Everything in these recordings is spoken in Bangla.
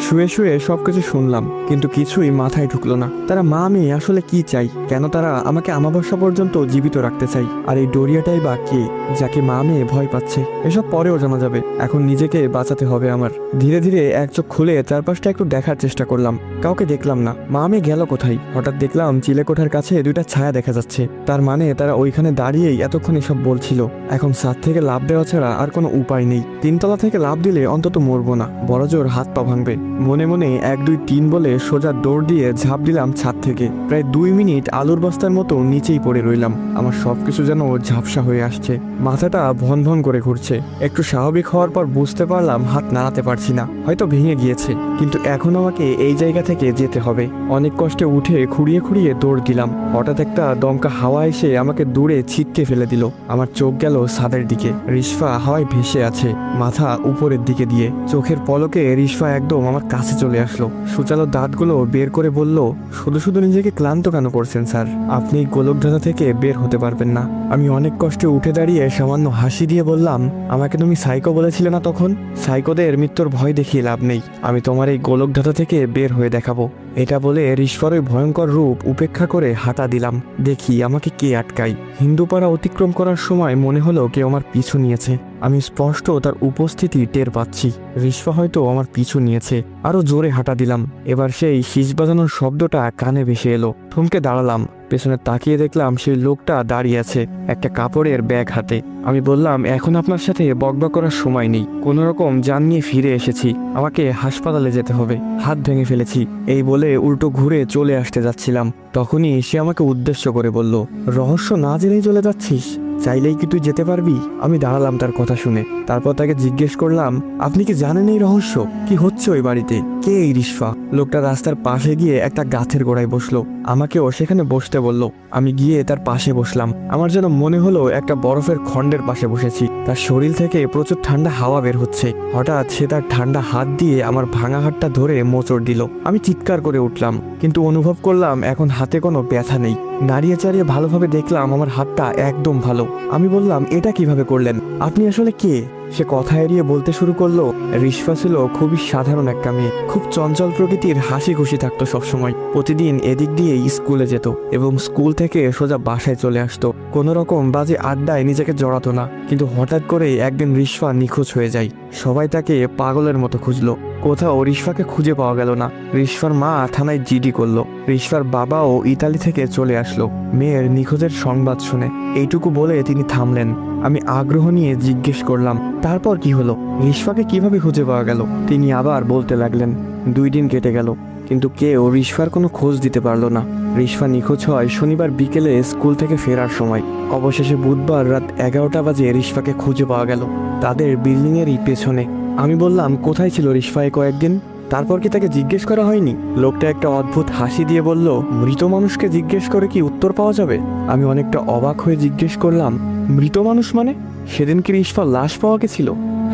শুয়ে শুয়ে সবকিছু শুনলাম, কিন্তু কিছুই মাথায় ঢুকলো না। তারা মা মেয়ে আসলে কি চাই? কেন তারা আমাকে আমাবস্যা পর্যন্ত জীবিত রাখতে চাই? আর এই ডোরিয়াটাই বা কে, যাকে মা মেয়ে ভয় পাচ্ছে? এসব পরেও জানা যাবে, এখন নিজেকে বাঁচাতে হবে আমার। ধীরে ধীরে এক চোখ খুলে চারপাশটা একটু দেখার চেষ্টা করলাম। কাউকে দেখলাম না। মা মেয়ে গেল কোথায়? হঠাৎ দেখলাম চিলেকোঠার কাছে দুইটা ছায়া দেখা যাচ্ছে। তার মানে তারা ওইখানে দাঁড়িয়েই এতক্ষণ এসব বলছিল। এখন ছাদ থেকে লাফ দেওয়া ছাড়া আর কোনো উপায় নেই। তিনতলা থেকে লাফ দিলে অন্তত মরবো না, বড়জোর হাত পা ভাঙবে। মনে মনে 1 2 3 বলে সোজা দৌড় দিয়ে ঝাঁপ দিলাম ছাদ থেকে। প্রায় 2 মিনিট আলুর বস্তার মতো নিচেই পড়ে রইলাম। আমার সবকিছু যেন ঝাপসা হয়ে আসছে, মাথাটা ভন ভন করে ঘুরছে। একটু স্বাভাবিক হওয়ার পর বুঝতে পারলাম হাত নাড়াতে পারছি না, হয়তো ভেঙে গিয়েছে। কিন্তু এখন আমাকে এই জায়গা থেকে যেতে হবে। অনেক কষ্টে উঠে খুঁড়িয়ে খুঁড়িয়ে দৌড় দিলাম। হঠাৎ একটা দমকা হাওয়া এসে আমাকে দূরে ছিটকে ফেলে দিল। আমার চোখ গেল ছাদের দিকে। রিশফা হাওয়ায় ভেসে আছে, মাথা উপরের দিকে দিয়ে। চোখের পলকে রিশফা একদম আমার কাছে চলে আসলো। সূচালো দাঁতগুলো বের করে বলল, শুধু শুধু নিজেকে ক্লান্ত কেন করছেন স্যার? আপনি গোলকধাঁধা থেকে বের হতে পারবেন না। আমি অনেক কষ্টে উঠে দাঁড়িয়ে সামান্য হাসি দিয়ে বললাম, আমাকে তুমি সাইকো বলেছিলে না তখন? সাইকোদের মৃত্যুর ভয় দেখিয়ে লাভ নেই। আমি তোমার এই গোলকধাঁধা থেকে বের হয়ে দেখাবো। এটা বলে রিশফার ওই ভয়ঙ্কর রূপ উপেক্ষা করে হাঁটা দিলাম। দেখি আমাকে কে আটকাই। হিন্দুপাড়া অতিক্রম করার সময় মনে হলো কেউ আমার পিছু নিয়েছে। আমি স্পষ্ট তার উপস্থিতি টের পাচ্ছি। রিশফা হয়তো আমার পিছু নিয়েছে। আরো জোরে হাঁটা দিলাম। এবার সেই শীষ বাজানোর শব্দটা কানে ভেসে এলো। থমকে দাঁড়ালাম। পেছনে তাকিয়ে দেখলাম সেই লোকটা দাঁড়িয়ে আছে, একটা কাপড়ের ব্যাগ হাতে। আমি বললাম, এখন আপনার সাথে বকবক করার সময় নেই। কোনো রকম জান নিয়ে ফিরে এসেছি, আমাকে হাসপাতালে যেতে হবে। হাত ভেঙে ফেলেছি। এই বলে উল্টো ঘুরে চলে আসতে যাচ্ছিলাম, তখনই সে আমাকে উদ্দেশ্য করে বলল, রহস্য না জেনেই চলে যাচ্ছিস? চাইলেই কি তুই যেতে পারবি? আমি দাঁড়ালাম তার কথা শুনে। তারপর তাকে জিজ্ঞেস করলাম, আপনি কি জানেন এই রহস্য? কি হচ্ছে ওই বাড়িতে? কে এই রিশফা? লোকটা রাস্তার পাশে গিয়ে একটা গাছের গোড়ায় বসলো। আমাকেও সেখানে বসতে বলল। আমি গিয়ে তার পাশে বসলাম। আমার যেন মনে হলো একটা বরফের খণ্ডের পাশে বসেছি। তার শরীর থেকে প্রচুর ঠান্ডা হাওয়া বের হচ্ছে। হঠাৎ সে তার ঠান্ডা হাত দিয়ে আমার ভাঙা হাতটা ধরে মোচড় দিল। আমি চিৎকার করে উঠলাম, কিন্তু অনুভব করলাম এখন হাতে কোনো ব্যথা নেই। নাড়িয়ে চাড়িয়ে ভালোভাবে দেখলাম আমার হাতটা একদম ভালো। আমি বললাম, এটা কিভাবে করলেন? আপনি আসলে কে? সে কথা এড়িয়ে বলতে শুরু করলো, রিশফা ছিল খুবই সাধারণ একটা মেয়ে, খুব চঞ্চল প্রকৃতির, হাসি খুশি থাকতো সবসময়। প্রতিদিন এদিক দিয়ে স্কুলে যেত এবং স্কুল থেকে সোজা বাসায় চলে আসতো। কোনো রকম বাজে আড্ডায় নিজেকে জড়াতো না। কিন্তু হঠাৎ করে একদিন রিশফা নিখোঁজ হয়ে যায়। সবাই তাকে পাগলের মতো খুঁজলো, কোথাও রিশফাকে খুঁজে পাওয়া গেল না। রিশফার মা থানায় জিডি করলো। রিশফার বাবাও ইতালি থেকে চলে আসলো মেয়ের নিখোঁজের সংবাদ শুনে। এইটুকু বলে তিনি থামলেন। আমি আগ্রহ নিয়ে জিজ্ঞেস করলাম, তারপর কি হলো? রিশফাকে কিভাবে খুঁজে পাওয়া গেল? তিনি আবার বলতে লাগলেন, 2 দিন কেটে গেল, কিন্তু কেউ রিশফার কোনো খোঁজ দিতে পারলো না। রিশফা নিখোঁজ হয় শনিবার বিকেলে স্কুল থেকে ফেরার সময়। অবশেষে বুধবার রাত 11টা বাজে রিশফাকে খুঁজে পাওয়া গেল, তাদের বিল্ডিংয়েরই পেছনে। আমি বললাম, কোথায় ছিল রিশফা কয়েকদিন? তারপর কি তাকে জিজ্ঞেস করা হয়নি? লোকটা একটা অদ্ভুত হাসি দিয়ে বলল, মৃত মানুষকে জিজ্ঞেস করে কি উত্তর পাওয়া যাবে? আমি অনেকটা অবাক হয়ে জিজ্ঞেস করলাম, মৃত মানুষ মানে? সেদিন কি রিশফার লাশ পাওয়া গেছিল?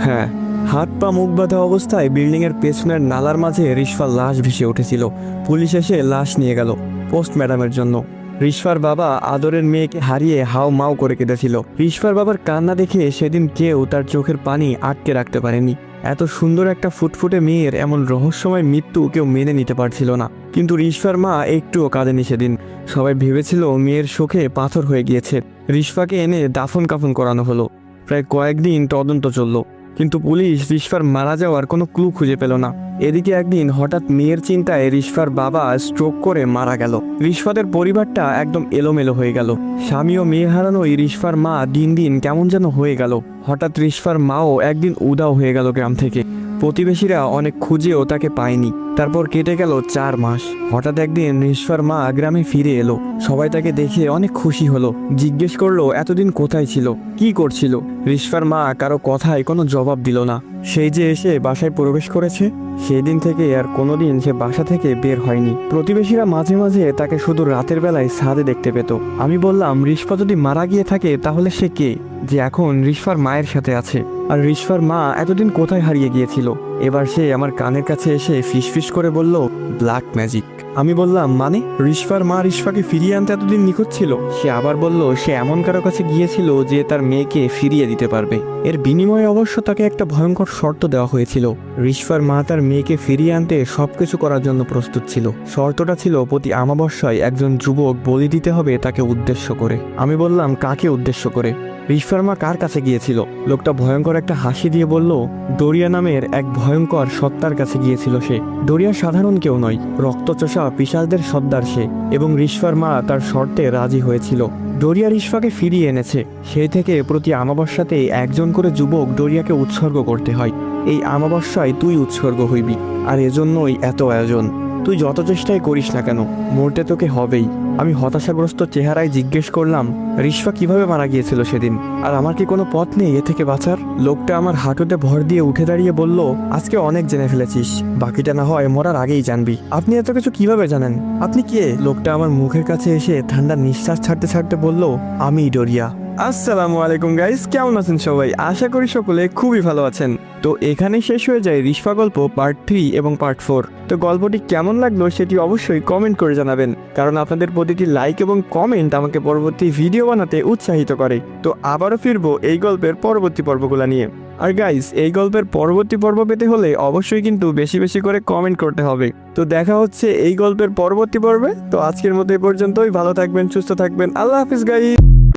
হ্যাঁ, হাত পা মুখ বাঁধা অবস্থায় বিল্ডিংয়ের পেছনের নালার মাঝে রিশফার লাশ ভেসে উঠেছিল। পুলিশ এসে লাশ নিয়ে গেল পোস্টম্যাডামের জন্য। রিশফার বাবা আদরের মেয়েকে হারিয়ে হাও মাও করে কেঁদেছিল। রিশফার বাবার কান্না দেখে সেদিন কেউ তার চোখের পানি আটকে রাখতে পারেনি। এত সুন্দর একটা ফুটফুটে মেয়ের এমন রহস্যময় মৃত্যু কেউ মেনে নিতে পারছিল না। কিন্তু রিশফার মা একটুও কাঁদেনি সেদিন। সবাই ভেবেছিল মেয়ের শোকে পাথর হয়ে গিয়েছে। রিশফাকে এনে দাফন কাফন করানো হলো। প্রায় কয়েকদিন তদন্ত চলল, কিন্তু পুলিশ রিশফার মারা যাওয়ার কোনো ক্লু খুঁজে পেল না। এদিকে একদিন হঠাৎ মেয়ের চিন্তায় রিশফার বাবা স্ট্রোক করে মারা গেল। রিশফাদের পরিবারটা একদম এলোমেলো হয়ে গেল। স্বামী ও মেয়ে হারানোই রিশফার মা দিন দিন কেমন যেন হয়ে গেল। হঠাৎ রিশফার মাও একদিন উধাও হয়ে গেল গ্রাম থেকে। প্রতিবেশীরা অনেক খুঁজেও তাকে পায়নি। তারপর কেটে গেল 4 মাস। হঠাৎ একদিন রিশফার মা গ্রামে ফিরে এলো। সবাই তাকে দেখে অনেক খুশি হলো। জিজ্ঞেস করলো, এতদিন কোথায় ছিল, কি করছিল? রিশফার মা কারো কথায় কোনো জবাব দিল না। সেই যে এসে বাসায় প্রবেশ করেছে, সেই দিন থেকে আর কোনোদিন সে বাসা থেকে বের হয়নি। প্রতিবেশীরা মাঝে মাঝে তাকে শুধু রাতের বেলায় ছাদে দেখতে পেত। আমি বললাম, রিশফা যদি মারা গিয়ে থাকে তাহলে সে কে, যে এখন রিশফার মায়ের সাথে আছে? আর রিশফার মা এতদিন কোথায় হারিয়ে গিয়েছিল। এবার সে আমার কানের কাছে এসে ফিসফিস করে বলল, ব্ল্যাক ম্যাজিক। আমি বললাম, মানে? রিশফার মা রিশফাকে ফিরিয়ে আনতে এতদিন নিখোঁজ ছিল। সে আবার বলল সে এমন কারো কাছে গিয়েছিল যে তার মেয়েকে ফিরিয়ে দিতে পারবে। এর বিনিময়ে অবশ্য তাকে একটা ভয়ঙ্কর শর্ত দেওয়া হয়েছিল। রিশফার মা তার মেয়েকে ফিরিয়ে আনতে সবকিছু করার জন্য প্রস্তুত ছিল। শর্তটা ছিল প্রতি আমাবস্যায় একজন যুবক বলি দিতে হবে তাকে উদ্দেশ্য করে। আমি বললাম, কাকে উদ্দেশ্য করে? রিশফার মা কার কাছে গিয়েছিল? লোকটা ভয়ঙ্কর একটা হাসি দিয়ে বলল, ডোরিয়া নামের এক ভয়ঙ্কর সত্তার কাছে গিয়েছিল সে। ডোরিয়া সাধারণ কেউ নয়, রক্তচোষা পিশাচদের সর্দার সে। এবং রিশফার মা তার শর্তে রাজি হয়েছিল। ডোরিয়া রিশফাকে ফিরিয়ে এনেছে। সেই থেকে প্রতি আমাবস্যাতে একজন করে যুবক ডোরিয়াকে উৎসর্গ করতে হয়। এই আমাবস্যায় তুই উৎসর্গ হইবি, আর এজন্যই এত আয়োজন। তুই যত চেষ্টাই করিস না কেন, মরতে তোকে হবেই। আমি হতাশাগ্রস্ত চেহারায় জিজ্ঞেস করলাম, রিশফা কিভাবে মারা গিয়েছিল সেদিন? আর আমার কি কোনো পথ নেই এ থেকে বাঁচার? লোকটা আমার হাঁটুতে ভর দিয়ে উঠে দাঁড়িয়ে বলল, আজকে অনেক জেনে ফেলেছিস, বাকিটা না হয় মরার আগেই জানবি। আপনি এত কিছু কিভাবে জানেন? আপনি কে? লোকটা আমার মুখের কাছে এসে ঠান্ডা নিঃশ্বাস ছাড়তে ছাড়তে বলল, আমি ডোরিয়া। আসসালামু আলাইকুম গাইস, কেমন আছেন সবাই? আশা করি সকলে খুবই ভালো আছেন। তো এখানেই শেষ হয়ে যায় রিশফা গল্প পার্ট 3 এবং পার্ট 4। তো গল্পটি কেমন লাগলো সেটি অবশ্যই কমেন্ট করে জানাবেন, কারণ আপনাদের প্রতিটি লাইক এবং কমেন্ট আমাকে পরবর্তী ভিডিও বানাতে উৎসাহিত করে। তো আবারও ফিরবো এই গল্পের পরবর্তী পর্বগুলো নিয়ে। আর গাইস, এই গল্পের পরবর্তী পর্ব পেতে হলে অবশ্যই কিন্তু বেশি বেশি করে কমেন্ট করতে হবে। তো দেখা হচ্ছে এই গল্পের পরবর্তী পর্বে। তো আজকের মতো এই পর্যন্তই। ভালো থাকবেন, সুস্থ থাকবেন। আল্লাহ হাফিজ গাইস।